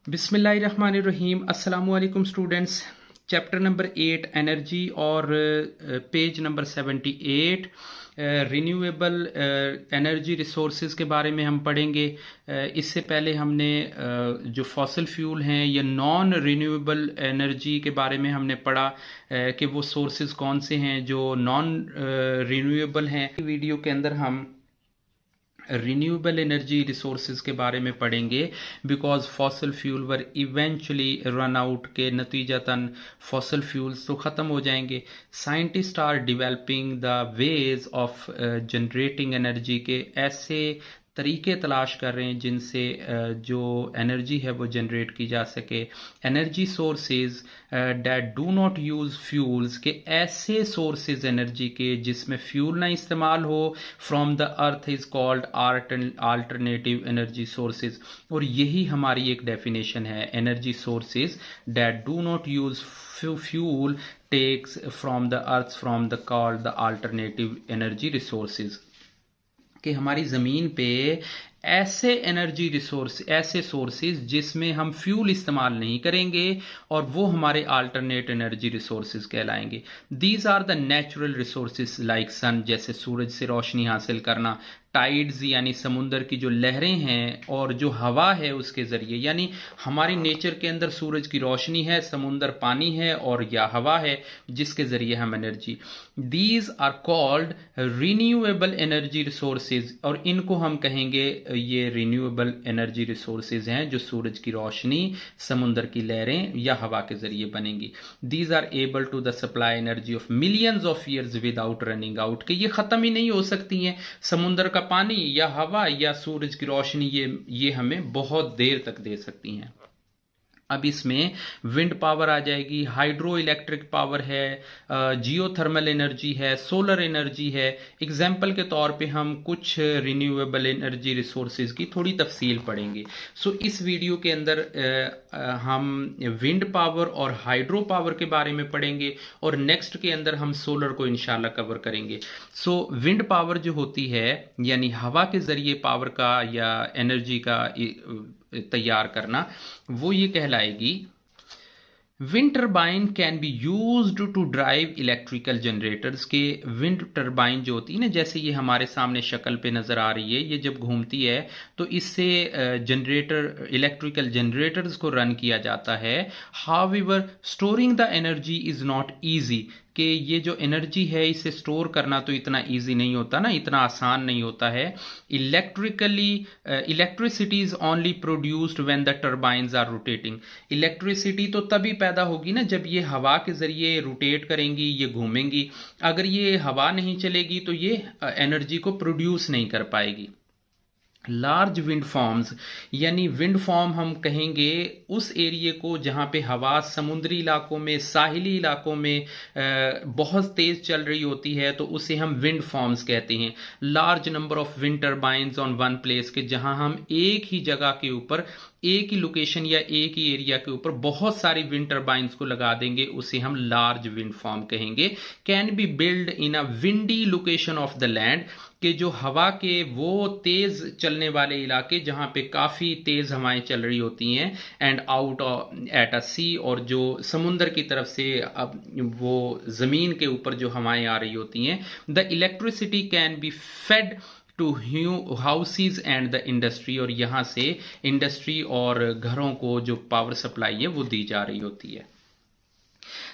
बिस्मिल्लाहिर्रहमानिर्रहीम। अस्सलामुअलैकुम students. Chapter number 8 energy और page number 78 renewable energy resources के बारे में हम पढ़ेंगे। इससे पहले हमने जो फॉसिल फ्यूल हैं या नॉन रिन्यूएबल एनर्जी के बारे में हमने पढ़ा कि वो सोर्सेज कौन से हैं जो नॉन रिन्यूएबल हैं। वीडियो के अंदर हम रिन्यूएबल एनर्जी रिसोर्सेज के बारे में पढ़ेंगे because fossil fuel were eventually run out के नतीजतन फॉसिल फ्यूल्स तो ख़त्म हो जाएंगे। Scientists are developing the ways of generating energy के ऐसे तरीके तलाश कर रहे हैं जिनसे जो एनर्जी है वो जनरेट की जा सके। Energy sources that do not use fuels के ऐसे सोर्सेज एनर्जी के जिसमें फ्यूल ना इस्तेमाल हो from the earth is called alternative energy sources. और यही हमारी एक डेफिनेशन है, energy sources that do not use fuel takes from the earth from the called the alternative energy resources. कि हमारी ज़मीन पे ऐसे एनर्जी रिसोर्स ऐसे सोर्सेज जिसमें हम फ्यूल इस्तेमाल नहीं करेंगे और वो हमारे अल्टरनेट एनर्जी रिसोर्सेज कहलाएंगे। These are the natural resources like sun, जैसे सूरज से रोशनी हासिल करना, टाइड्स यानी समुंदर की जो लहरें हैं, और जो हवा है उसके ज़रिए, यानी हमारी नेचर के अंदर सूरज की रोशनी है, समुंदर पानी है और या हवा है जिसके ज़रिए हम energy. These are called renewable energy resources, और इनको हम कहेंगे ये रिन्यूएबल एनर्जी रिसोर्सेज हैं जो सूरज की रोशनी, समुंदर की लहरें या हवा के ज़रिए बनेंगी। These are able to the supply energy of millions of years without running out, कि ये ख़त्म ही नहीं हो सकती हैं। समुंदर का पानी या हवा या सूरज की रोशनी ये हमें बहुत देर तक दे सकती हैं। अब इसमें विंड पावर आ जाएगी, हाइड्रो इलेक्ट्रिक पावर है, जियोथर्मल एनर्जी है, सोलर एनर्जी है। एग्जाम्पल के तौर पे हम कुछ रिन्यूएबल एनर्जी रिसोर्सेज की थोड़ी तफसील पढ़ेंगे। सो इस वीडियो के अंदर हम विंड पावर और हाइड्रो पावर के बारे में पढ़ेंगे और नेक्स्ट के अंदर हम सोलर को इंशाल्लाह कवर करेंगे। सो विंड पावर जो होती है यानी हवा के जरिए पावर का या एनर्जी का तैयार करना, वो ये कहलाएगी wind turbine can be used to drive electrical generators. के विंड टर्बाइन जो होती है ना, जैसे ये हमारे सामने शक्ल पे नजर आ रही है, ये जब घूमती है तो इससे जनरेटर इलेक्ट्रिकल जनरेटर्स को रन किया जाता है। However storing the energy is not easy, कि ये जो एनर्जी है इसे स्टोर करना तो इतना इजी नहीं होता ना, इतना आसान नहीं होता है। Electricity is only produced when the turbines are rotating. Electricity तो तभी पैदा होगी ना जब ये हवा के जरिए रोटेट करेंगी, ये घूमेंगी। अगर ये हवा नहीं चलेगी तो ये एनर्जी को प्रोड्यूस नहीं कर पाएगी। लार्ज विंड फॉर्म्स, यानी विंड फॉर्म हम कहेंगे उस एरिया को जहां पे हवा समुद्री इलाकों में, साहिली इलाकों में बहुत तेज चल रही होती है तो उसे हम विंड फॉर्म्स कहते हैं। Large number of wind turbines on one place, के जहां हम एक ही जगह के ऊपर, एक ही लोकेशन या एक ही एरिया के ऊपर बहुत सारी विंड टर्बाइंस को लगा देंगे, उसे हम लार्ज विंड फॉर्म कहेंगे। Can be build in a windy location of the land, कि जो हवा के वो तेज चलने वाले इलाके जहां पे काफी तेज हवाएं चल रही होती हैं, एंड आउट एट अ सी, और जो समुंदर की तरफ से अब वो जमीन के ऊपर जो हवाएं आ रही होती हैं। The electricity can be fed to houses and the industry, और यहां से इंडस्ट्री और घरों को जो पावर सप्लाई है वो दी जा रही होती है।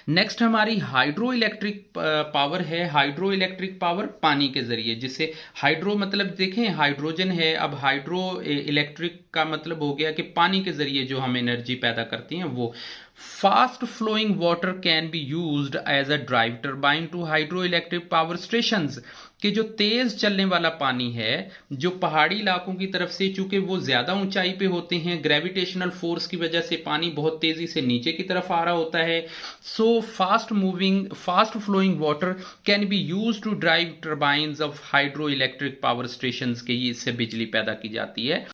नेक्स्ट हमारी हाइड्रो इलेक्ट्रिक पावर है। हाइड्रो इलेक्ट्रिक पावर पानी के जरिए, जिसे हाइड्रो मतलब देखें हाइड्रोजन है, अब हाइड्रो इलेक्ट्रिक का मतलब हो गया कि पानी के जरिए जो हम एनर्जी पैदा करती हैं वो। Fast flowing water can be used as a drive turbine to hydro electric power stations, कि जो तेज चलने वाला पानी है जो पहाड़ी इलाकों की तरफ से, चूंकि वो ज्यादा ऊंचाई पे होते हैं, ग्रेविटेशनल फोर्स की वजह से पानी बहुत तेजी से नीचे की तरफ आ रहा होता है। So fast flowing water can be used to drive turbines of hydro electric power stations, के इससे बिजली पैदा की जाती है।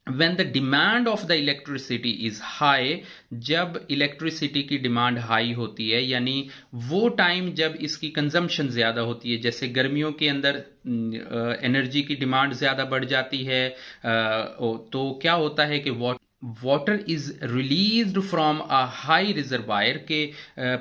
When the demand of the electricity is high, जब इलेक्ट्रिसिटी की डिमांड हाई होती है, यानी वो टाइम जब इसकी कंजम्पशन ज़्यादा होती है, जैसे गर्मियों के अंदर एनर्जी की डिमांड ज़्यादा बढ़ जाती है, तो क्या होता है कि water is released from a high reservoir के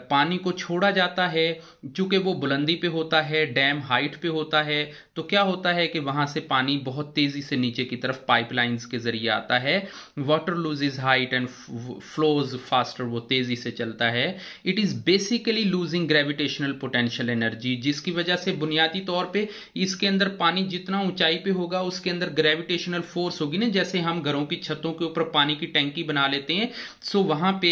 पानी को छोड़ा जाता है, चूंकि वो बुलंदी पे होता है, डैम हाइट पे होता है, तो क्या होता है कि वहां से पानी बहुत तेजी से नीचे की तरफ पाइपलाइंस के जरिए आता है। Water loses height and flows faster, वो तेजी से चलता है। It is basically losing gravitational potential energy, जिसकी वजह से बुनियादी तौर पे इसके अंदर पानी जितना ऊंचाई पे होगा उसके अंदर ग्रेविटेशनल फोर्स होगी ना, जैसे हम घरों की छतों के ऊपर पानी की टैंकी बना लेते हैं, सो वहां पे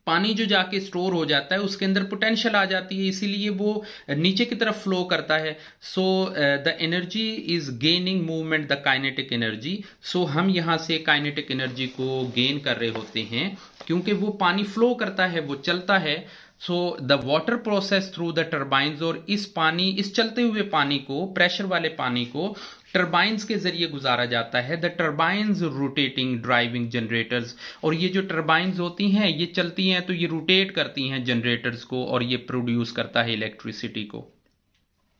पानी जो जाके स्टोर हो जाता है उसके अंदर पोटेंशियल आ जाती है, इसीलिए वो नीचे की तरफ फ्लो करता है। So the energy is gaining movement the kinetic energy. So हम यहां से काइनेटिक एनर्जी को गेन कर रहे होते हैं क्योंकि वो पानी फ्लो करता है, वो चलता है। So the water process through the turbines, और इस चलते हुए पानी को, प्रेशर वाले पानी को टर्बाइंस के जरिए गुजारा जाता है। The turbines rotating driving generators, और ये जो टर्बाइंस होती हैं ये चलती हैं तो ये रोटेट करती हैं जनरेटर्स को, और ये प्रोड्यूस करता है इलेक्ट्रिसिटी को।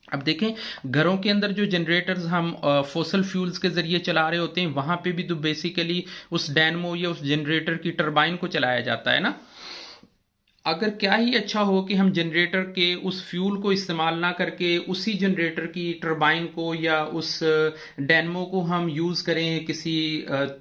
अब देखें, घरों के अंदर जो जनरेटर्स हम फोसल फ्यूल्स के जरिए चला रहे होते हैं, वहां पे भी तो बेसिकली उस डायनमो या उस जनरेटर की टर्बाइन को चलाया जाता है ना। अगर क्या ही अच्छा हो कि हम जनरेटर के उस फ्यूल को इस्तेमाल ना करके उसी जनरेटर की टरबाइन को या उस डायनमो को हम यूज करें किसी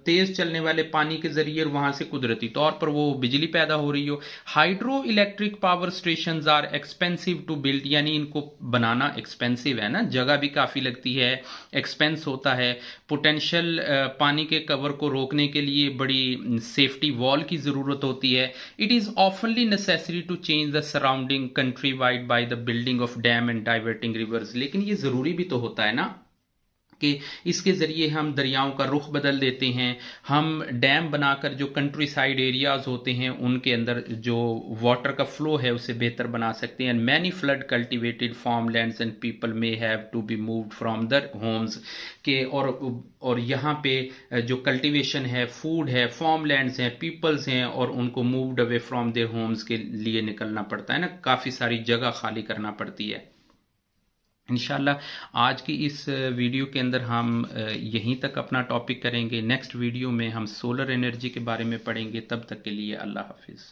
तेज चलने वाले पानी के जरिए, और वहां से कुदरती तौर पर वो बिजली पैदा हो रही हो। Hydro electric power station are expensive to build, यानी इनको बनाना एक्सपेंसिव है ना, जगह भी काफी लगती है, एक्सपेंस होता है। पोटेंशियल पानी के कवर को रोकने के लिए बड़ी सेफ्टी वॉल की जरूरत होती है। It is ऑफनली necessary to change the surrounding countrywide by the building of dam and diverting rivers। लेकिन ये जरूरी भी तो होता है ना कि इसके जरिए हम दरियाओं का रुख बदल देते हैं। हम डैम बनाकर जो कंट्री साइड एरियाज होते हैं उनके अंदर जो वाटर का फ्लो है उसे बेहतर बना सकते हैं। Many flood cultivated farmlands and people may have to be moved from their homes के, और यहाँ पे जो कल्टीवेशन है, फूड है, फार्मलैंड्स हैं, पीपल्स हैं, और उनको moved away from their homes के लिए निकलना पड़ता है ना, काफ़ी सारी जगह खाली करना पड़ती है। इंशाल्लाह आज की इस वीडियो के अंदर हम यहीं तक अपना टॉपिक करेंगे। नेक्स्ट वीडियो में हम सोलर एनर्जी के बारे में पढ़ेंगे। तब तक के लिए अल्लाह हाफिज़।